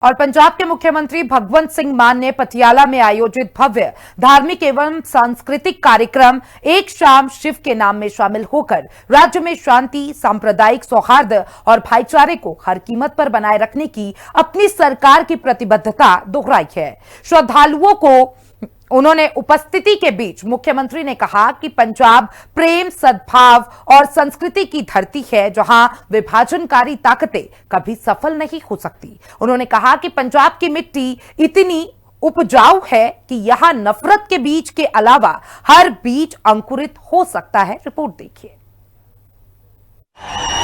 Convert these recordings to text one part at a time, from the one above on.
और पंजाब के मुख्यमंत्री भगवंत सिंह मान ने पटियाला में आयोजित भव्य धार्मिक एवं सांस्कृतिक कार्यक्रम एक शाम शिव के नाम में शामिल होकर राज्य में शांति, सांप्रदायिक सौहार्द और भाईचारे को हर कीमत पर बनाए रखने की अपनी सरकार की प्रतिबद्धता दोहराई है। श्रद्धालुओं को उन्होंने उपस्थिति के बीच मुख्यमंत्री ने कहा कि पंजाब प्रेम, सद्भाव और संस्कृति की धरती है, जहां विभाजनकारी ताकतें कभी सफल नहीं हो सकती। उन्होंने कहा कि पंजाब की मिट्टी इतनी उपजाऊ है कि यहां नफरत के बीज के अलावा हर बीज अंकुरित हो सकता है। रिपोर्ट देखिए।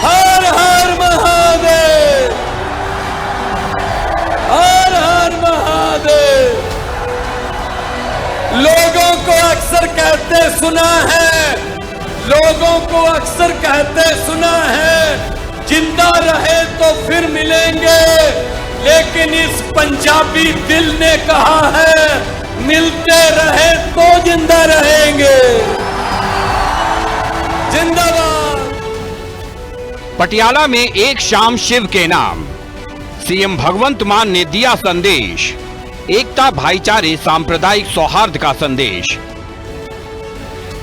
हर हर महादेव, हर हर महादेव। लोगों को अक्सर कहते सुना है, लोगों को अक्सर कहते सुना है, जिंदा रहे तो फिर मिलेंगे, लेकिन इस पंजाबी दिल ने कहा है, मिलते रहे तो जिंदा रहेंगे। जिंदाबाद। पटियाला में एक शाम शिव के नाम, सीएम भगवंत मान ने दिया संदेश, एकता, भाईचारे, सांप्रदायिक सौहार्द का संदेश।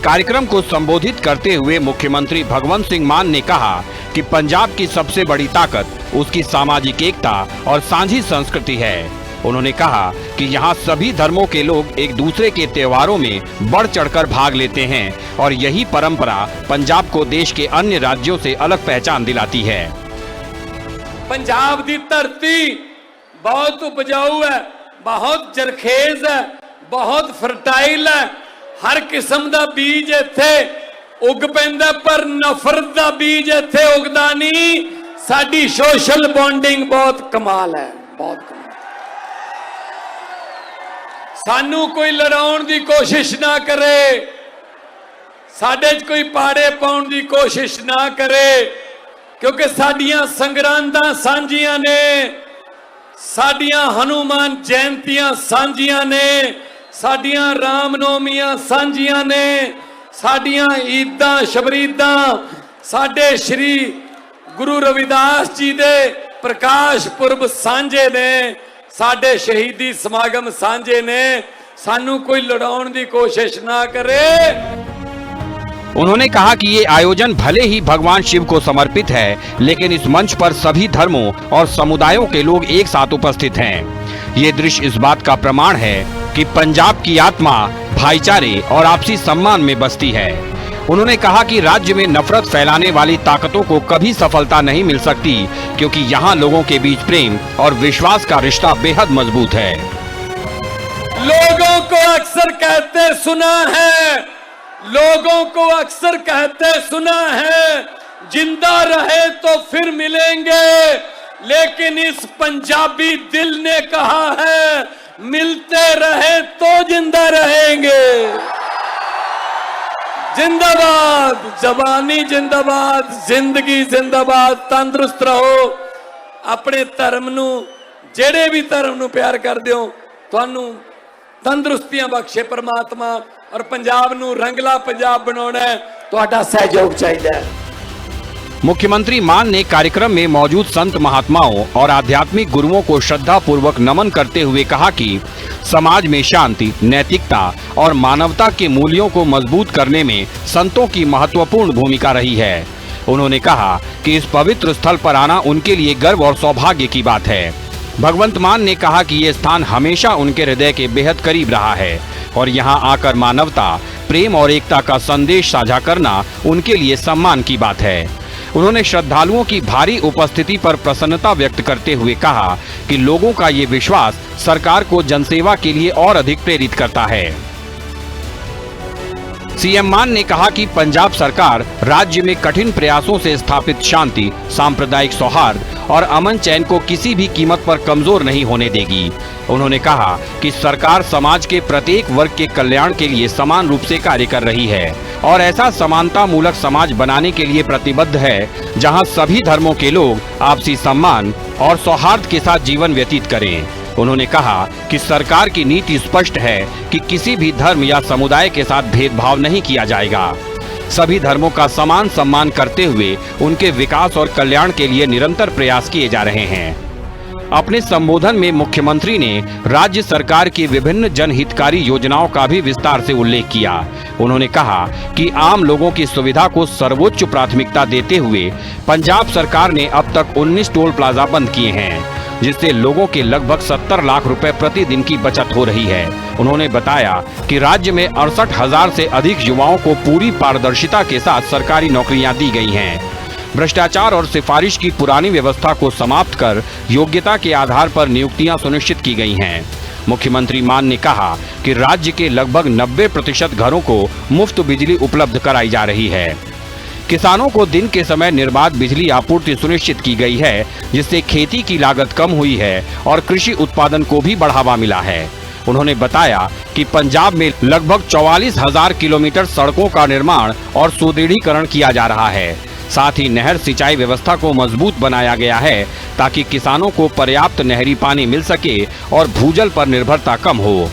कार्यक्रम को संबोधित करते हुए मुख्यमंत्री भगवंत सिंह मान ने कहा कि पंजाब की सबसे बड़ी ताकत उसकी सामाजिक एकता और साझी संस्कृति है। उन्होंने कहा कि यहाँ सभी धर्मों के लोग एक दूसरे के त्योहारों में बढ़ चढ़कर भाग लेते हैं और यही परंपरा पंजाब को देश के अन्य राज्यों से अलग पहचान दिलाती है। पंजाब की धरती बहुत उपजाऊ है, बहुत जरखेज है, बहुत फर्टाइल है। हर किस्म का बीज इत्थे उग पैंदा, पर नफरत का बीज इत्थे उगदा नहीं। साडी सोशल बॉन्डिंग बहुत कमाल है, बहुत कमाल। सानू कोई लड़ाउण की कोशिश ना करे, साडे च कोई पाड़े पाउण की कोशिश ना करे, क्योंकि साडियां संगरांदां सांझियां ने, साडियां हनुमान जयंतियां सांझियां ने, साडियां रामनवमियां सांझियां ने, साडियां ईदां शबरीदां, साडे श्री गुरु रविदास जी दे प्रकाश पुरब सांझे ने, साडे शहीदी समागम सांझे ने। सानू कोई लड़ाउण दी कोशिश ना करे। उन्होंने कहा कि ये आयोजन भले ही भगवान शिव को समर्पित है, लेकिन इस मंच पर सभी धर्मों और समुदायों के लोग एक साथ उपस्थित हैं। ये दृश्य इस बात का प्रमाण है कि पंजाब की आत्मा भाईचारे और आपसी सम्मान में बसती है। उन्होंने कहा कि राज्य में नफरत फैलाने वाली ताकतों को कभी सफलता नहीं मिल सकती, क्योंकि यहाँ लोगों के बीच प्रेम और विश्वास का रिश्ता बेहद मजबूत है। लोगों को अक्सर कहते सुना है, लोगों को अक्सर कहते सुना है, जिंदा रहे तो फिर मिलेंगे, लेकिन इस पंजाबी दिल ने कहा है, मिलते रहे तो जिंदा रहेंगे। जिंदाबाद, जवानी जिंदाबाद, जिंदगी जिंदाबाद। तंदुरुस्त रहो, अपने धर्म नू, जेड़े भी धर्म नू प्यार कर दियो, तुहानू तंदुरुस्तियां बख्शे परमात्मा, और पंजाब नू रंगला पंजाब बनाना है, तुहाडा सहयोग चाहिए। मुख्यमंत्री मान ने कार्यक्रम में मौजूद संत महात्माओं और आध्यात्मिक गुरुओं को श्रद्धा पूर्वक नमन करते हुए कहा कि समाज में शांति, नैतिकता और मानवता के मूल्यों को मजबूत करने में संतों की महत्वपूर्ण भूमिका रही है। उन्होंने कहा कि इस पवित्र स्थल पर आना उनके लिए गर्व और सौभाग्य की बात है। भगवंत मान ने कहा कि ये स्थान हमेशा उनके हृदय के बेहद करीब रहा है और यहाँ आकर मानवता, प्रेम और एकता का संदेश साझा करना उनके लिए सम्मान की बात है। उन्होंने श्रद्धालुओं की भारी उपस्थिति पर प्रसन्नता व्यक्त करते हुए कहा कि लोगों का ये विश्वास सरकार को जनसेवा के लिए और अधिक प्रेरित करता है। सीएम मान ने कहा कि पंजाब सरकार राज्य में कठिन प्रयासों से स्थापित शांति, सांप्रदायिक सौहार्द और अमन चैन को किसी भी कीमत पर कमजोर नहीं होने देगी। उन्होंने कहा कि सरकार समाज के प्रत्येक वर्ग के कल्याण के लिए समान रूप से कार्य कर रही है और ऐसा समानता मूलक समाज बनाने के लिए प्रतिबद्ध है, जहां सभी धर्मों के लोग आपसी सम्मान और सौहार्द के साथ जीवन व्यतीत करें। उन्होंने कहा कि सरकार की नीति स्पष्ट है कि किसी भी धर्म या समुदाय के साथ भेदभाव नहीं किया जाएगा। सभी धर्मों का समान सम्मान करते हुए उनके विकास और कल्याण के लिए निरंतर प्रयास किए जा रहे हैं। अपने संबोधन में मुख्यमंत्री ने राज्य सरकार की विभिन्न जनहितकारी योजनाओं का भी विस्तार से उल्लेख किया। उन्होंने कहा कि आम लोगों की सुविधा को सर्वोच्च प्राथमिकता देते हुए पंजाब सरकार ने अब तक 19 टोल प्लाजा बंद किए हैं, जिससे लोगों के लगभग 70 लाख रुपए प्रतिदिन की बचत हो रही है। उन्होंने बताया कि राज्य में 68,000 से अधिक युवाओं को पूरी पारदर्शिता के साथ सरकारी नौकरियां दी गई हैं। भ्रष्टाचार और सिफारिश की पुरानी व्यवस्था को समाप्त कर योग्यता के आधार पर नियुक्तियां सुनिश्चित की गई हैं। मुख्यमंत्री मान ने कहा कि राज्य के लगभग 90% घरों को मुफ्त बिजली उपलब्ध कराई जा रही है। किसानों को दिन के समय निर्बाध बिजली आपूर्ति सुनिश्चित की गई है, जिससे खेती की लागत कम हुई है और कृषि उत्पादन को भी बढ़ावा मिला है। उन्होंने बताया कि पंजाब में लगभग 44,000 किलोमीटर सड़कों का निर्माण और सुदृढ़ीकरण किया जा रहा है। साथ ही नहर सिंचाई व्यवस्था को मजबूत बनाया गया है ताकि किसानों को पर्याप्त नहरी पानी मिल सके और भूजल पर निर्भरता कम हो।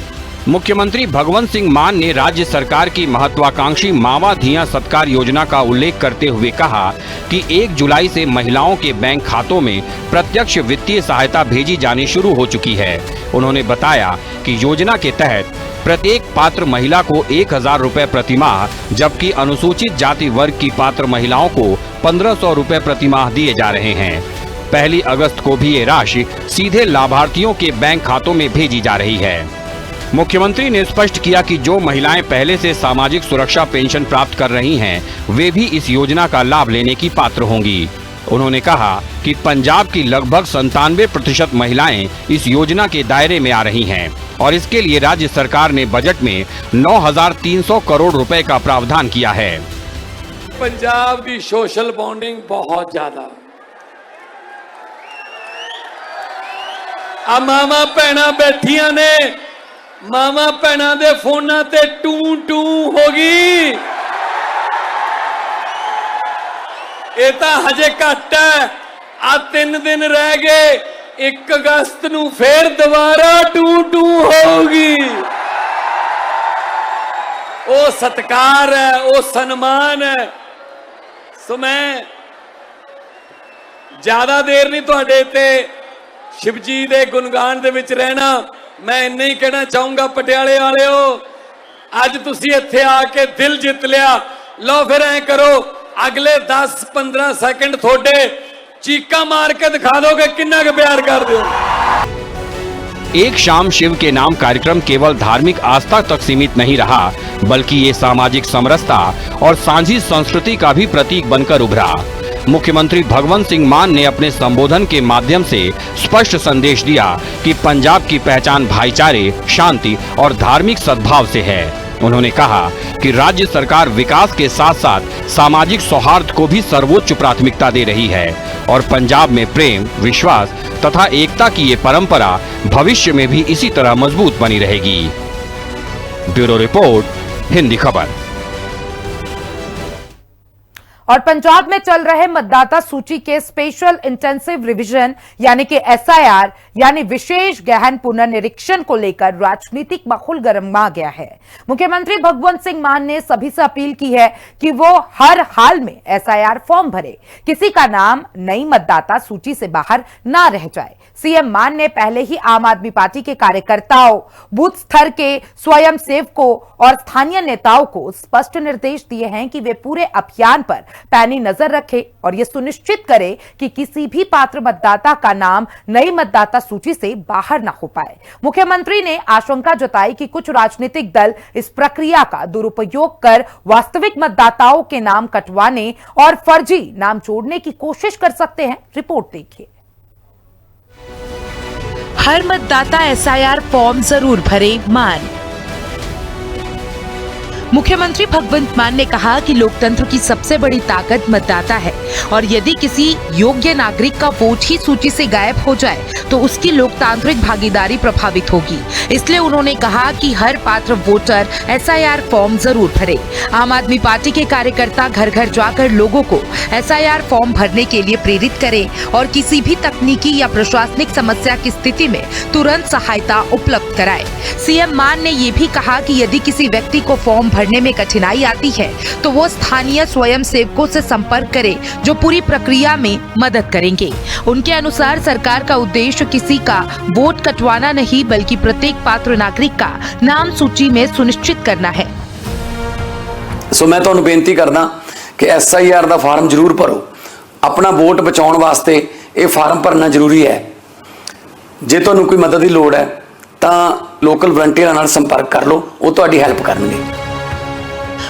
मुख्यमंत्री भगवंत सिंह मान ने राज्य सरकार की महत्वाकांक्षी मावा धिया सत्कार योजना का उल्लेख करते हुए कहा कि 1 जुलाई से महिलाओं के बैंक खातों में प्रत्यक्ष वित्तीय सहायता भेजी जानी शुरू हो चुकी है। उन्होंने बताया कि योजना के तहत प्रत्येक पात्र महिला को 1,000 रुपए प्रति माह, जबकि अनुसूचित जाति वर्ग की पात्र महिलाओं को 1,500 रुपए प्रति माह दिए जा रहे हैं। 1 अगस्त को भी ये राशि सीधे लाभार्थियों के बैंक खातों में भेजी जा रही है। मुख्यमंत्री ने स्पष्ट किया कि जो महिलाएं पहले से सामाजिक सुरक्षा पेंशन प्राप्त कर रही हैं, वे भी इस योजना का लाभ लेने की पात्र होंगी। उन्होंने कहा कि पंजाब की लगभग 97% महिलाएं इस योजना के दायरे में आ रही हैं और इसके लिए राज्य सरकार ने बजट में 9,300 करोड़ रुपए का प्रावधान किया है। पंजाब की सोशल बॉन्डिंग बहुत ज्यादा। आ मामा भैणा बैठिया ने, मामा भैणा दे फोना ते टू टू होगी। ये तो हजे घट है। आ 3 दिन रह गए, 1 अगस्त नू फिर दोबारा टू टू होगी। ओ सत्कार है, ओ सम्मान है। सो मैं ज्यादा देर नहीं तुहाडे ते शिवजी दे गुणगान दे विच रहना। मैं इन्ना ही कहना चाहूंगा, पटियाले वालेओ, अज तुसी इत्थे आके दिल जित लिया। लो फिर ऐ करो, अगले 10-15 सेकंड थोड़े चीका मार के दिखा दो कि कितना के प्यार कर दो। एक शाम शिव के नाम कार्यक्रम केवल धार्मिक आस्था तक सीमित नहीं रहा, बल्कि ये सामाजिक समरसता और सांझी संस्कृति का भी प्रतीक बनकर उभरा। मुख्यमंत्री भगवंत सिंह मान ने अपने संबोधन के माध्यम से स्पष्ट संदेश दिया कि पंजाब की पहचान भाईचारे, शांति और धार्मिक सद्भाव से है। उन्होंने कहा कि राज्य सरकार विकास के साथ साथ सामाजिक सौहार्द को भी सर्वोच्च प्राथमिकता दे रही है और पंजाब में प्रेम, विश्वास तथा एकता की ये परंपरा भविष्य में भी इसी तरह मजबूत बनी रहेगी। ब्यूरो रिपोर्ट, हिंदी खबर। और पंजाब में चल रहे मतदाता सूची के स्पेशल इंटेंसिव रिवीजन यानी कि एसआईआर यानी विशेष गहन पुनर्निरीक्षण को लेकर राजनीतिक माहौल गरमा गया है। मुख्यमंत्री भगवंत सिंह मान ने सभी से अपील की है कि वो हर हाल में एसआईआर फॉर्म भरे, किसी का नाम नई मतदाता सूची से बाहर ना रह जाए। सीएम मान ने पहले ही आम आदमी पार्टी के कार्यकर्ताओं, बूथ स्तर के स्वयं सेवकों और स्थानीय नेताओं को स्पष्ट निर्देश दिए हैं कि वे पूरे अभियान पर पैनी नजर रखें और यह सुनिश्चित करें कि किसी भी पात्र मतदाता का नाम नई मतदाता सूची से बाहर न हो पाए। मुख्यमंत्री ने आशंका जताई कि कुछ राजनीतिक दल इस प्रक्रिया का दुरुपयोग कर वास्तविक मतदाताओं के नाम कटवाने और फर्जी नाम जोड़ने की कोशिश कर सकते हैं। रिपोर्ट देखिए। हर मतदाता एसआईआर फॉर्म जरूर भरे, मान। मुख्यमंत्री भगवंत मान ने कहा कि लोकतंत्र की सबसे बड़ी ताकत मतदाता है और यदि किसी योग्य नागरिक का वोट ही सूची से गायब हो जाए तो उसकी लोकतांत्रिक भागीदारी प्रभावित होगी। इसलिए उन्होंने कहा कि हर पात्र वोटर एसआईआर फॉर्म जरूर भरे। आम आदमी पार्टी के कार्यकर्ता घर घर जाकर लोगों को एसआईआर फॉर्म भरने के लिए प्रेरित करें और किसी भी तकनीकी या प्रशासनिक समस्या की स्थिति में तुरंत सहायता उपलब्ध कराएं। सीएम मान ने ये भी कहा कि यदि किसी व्यक्ति को फॉर्म भरने में कठिनाई आती है तो वो स्थानीय स्वयं सेवकों से संपर्क करे जो पूरी प्रक्रिया में मदद करेंगे। उनके अनुसार सरकार का उद्देश्य किसी का वोट कटवाना नहीं बल्कि प्रत्येक पात्र नागरिक का नाम सूची में सुनिश्चित करना है। सो मैं तुहानूं बेनती करदा कि SIR का फार्म जरूर भरो। अपना वोट बचाउण वास्ते ये फार्म भरना जरूरी है। जे तुहानूं कोई मदद की लोड़ है तो लोकल वलंटियरां नाल संपर्क कर लो, वो तुहाडी हेल्प करनगे।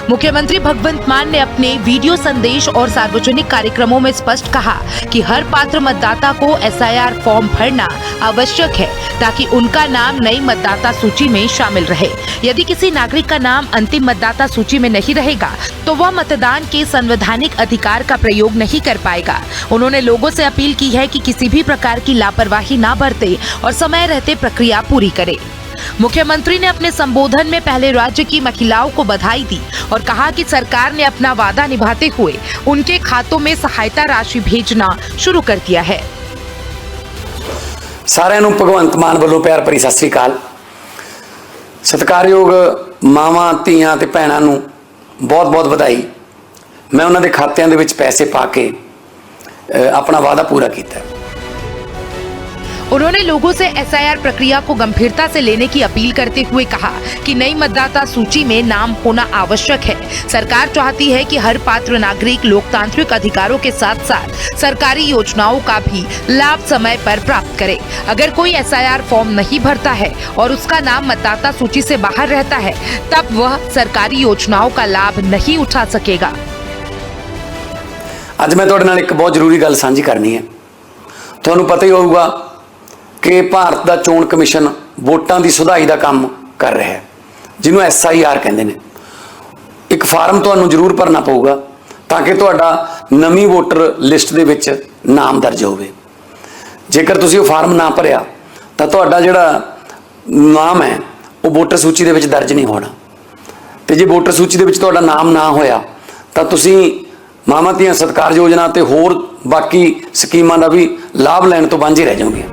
मुख्यमंत्री भगवंत मान ने अपने वीडियो संदेश और सार्वजनिक कार्यक्रमों में स्पष्ट कहा कि हर पात्र मतदाता को SIR फॉर्म भरना आवश्यक है ताकि उनका नाम नई मतदाता सूची में शामिल रहे। यदि किसी नागरिक का नाम अंतिम मतदाता सूची में नहीं रहेगा तो वह मतदान के संवैधानिक अधिकार का प्रयोग नहीं कर पाएगा। उन्होंने लोगों से अपील की है कि किसी भी प्रकार की लापरवाही ना बरते और समय रहते प्रक्रिया पूरी करे। मुख्यमंत्री ने अपने संबोधन में पहले राज्य की महिलाओं को बधाई दी और कहा कि सरकार ने अपना वादा निभाते हुए उनके खातों में सहायता राशि भेजना शुरू कर दिया है। सारिਆਂ ਨੂੰ भगवंत मान ਵੱਲੋਂ प्यार भरी सत श्री अकाल। सत्कारयोग मावां धीआं ते भैणां ਨੂੰ बहुत बहुत बधाई। मैं उन्हां दे खातिਆਂ ਦੇ ਵਿੱਚ पैसे पा के अपना वादा पूरा किया है। उन्होंने लोगों से SIR प्रक्रिया को गंभीरता से लेने की अपील करते हुए कहा कि नई मतदाता सूची में नाम होना आवश्यक है। सरकार चाहती है कि हर पात्र नागरिक लोकतांत्रिक अधिकारों के साथ साथ सरकारी योजनाओं का भी लाभ समय पर प्राप्त करे। अगर कोई SIR फॉर्म नहीं भरता है और उसका नाम मतदाता सूची से बाहर रहता है तब वह सरकारी योजनाओं का लाभ नहीं उठा सकेगा। आज मैं तुहाडे नाल एक बहुत जरूरी गल साझी करनी है। तुहानूं पता ही होगा कि भारत का चोण कमिशन वोटां की सुधाई का काम कर रहा है, जिन्होंने SIR कहते हैं। एक फार्म तुहानूं जरूर भरना पऊगा ताकि तुहाडा नवीं वोटर लिस्ट दे विच नाम दर्ज होवे। जेकर तुसीं वो फार्म ना भरिया तो तुहाडा जिहड़ा नाम है वो वोटर सूची दे विच दर्ज नहीं होना। तो जे वोटर सूची दे विच तुहाडा नाम ना होया तो तुसीं मावां धीआं सत्कार योजना ते होर बाकी स्कीमां दा भी लाभ लैण तो वांझे रह जाओगे।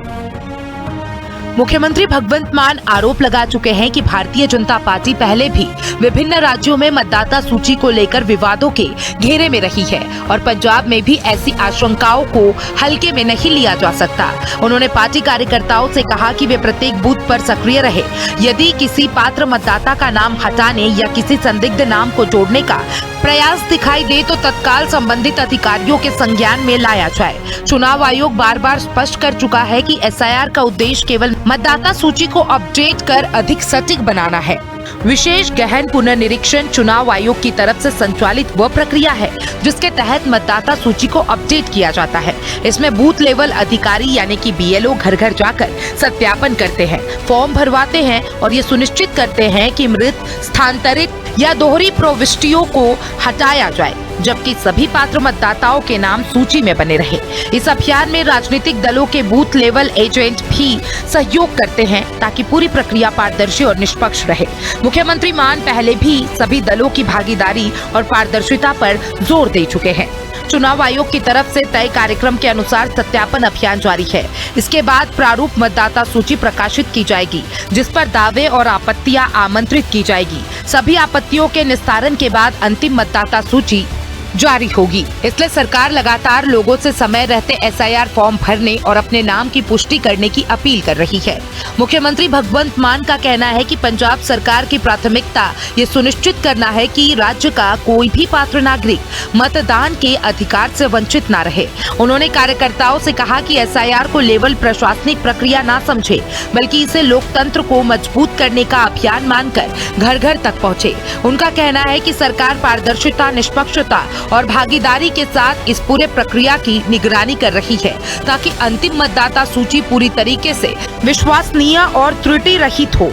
मुख्यमंत्री भगवंत मान आरोप लगा चुके हैं कि भारतीय जनता पार्टी पहले भी विभिन्न राज्यों में मतदाता सूची को लेकर विवादों के घेरे में रही है और पंजाब में भी ऐसी आशंकाओं को हल्के में नहीं लिया जा सकता। उन्होंने पार्टी कार्यकर्ताओं से कहा कि वे प्रत्येक बूथ पर सक्रिय रहे। यदि किसी पात्र मतदाता का नाम हटाने या किसी संदिग्ध नाम को जोड़ने का प्रयास दिखाई दे तो तत्काल संबंधित अधिकारियों के संज्ञान में लाया जाए। चुनाव आयोग बार बार स्पष्ट कर चुका है कि SIR का उद्देश्य केवल मतदाता सूची को अपडेट कर अधिक सटीक बनाना है। विशेष गहन पुनर्निरीक्षण चुनाव आयोग की तरफ से संचालित वह प्रक्रिया है जिसके तहत मतदाता सूची को अपडेट किया जाता है। इसमें बूथ लेवल अधिकारी यानी कि BLO घर घर जाकर सत्यापन करते हैं, फॉर्म भरवाते हैं और ये सुनिश्चित करते हैं कि मृत, स्थानांतरित या दोहरी प्रविष्टियों को हटाया जाए, जबकि सभी पात्र मतदाताओं के नाम सूची में बने रहे। इस अभियान में राजनीतिक दलों के बूथ लेवल एजेंट भी सहयोग करते हैं ताकि पूरी प्रक्रिया पारदर्शी और निष्पक्ष रहे। मुख्यमंत्री मान पहले भी सभी दलों की भागीदारी और पारदर्शिता पर जोर दे चुके हैं। चुनाव आयोग की तरफ से तय कार्यक्रम के अनुसार सत्यापन अभियान जारी है। इसके बाद प्रारूप मतदाता सूची प्रकाशित की जाएगी, जिस पर दावे और आपत्तियां आमंत्रित की जाएगी। सभी आपत्तियों के निस्तारण के बाद अंतिम मतदाता सूची जारी होगी। इसलिए सरकार लगातार लोगों से समय रहते SIR फॉर्म भरने और अपने नाम की पुष्टि करने की अपील कर रही है। मुख्यमंत्री भगवंत मान का कहना है कि पंजाब सरकार की प्राथमिकता ये सुनिश्चित करना है कि राज्य का कोई भी पात्र नागरिक मतदान के अधिकार से वंचित न रहे। उन्होंने कार्यकर्ताओं से कहा कि SIR को लेवल प्रशासनिक प्रक्रिया न समझे, बल्कि इसे लोकतंत्र को मजबूत करने का अभियान मानकर घर घर तक पहुँचे। उनका कहना है कि सरकार पारदर्शिता, निष्पक्षता और भागीदारी के साथ इस पूरे प्रक्रिया की निगरानी कर रही है ताकि अंतिम मतदाता सूची पूरी तरीके से विश्वसनीय और त्रुटि रहित हो।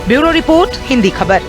ब्यूरो रिपोर्ट, हिंदी खबर।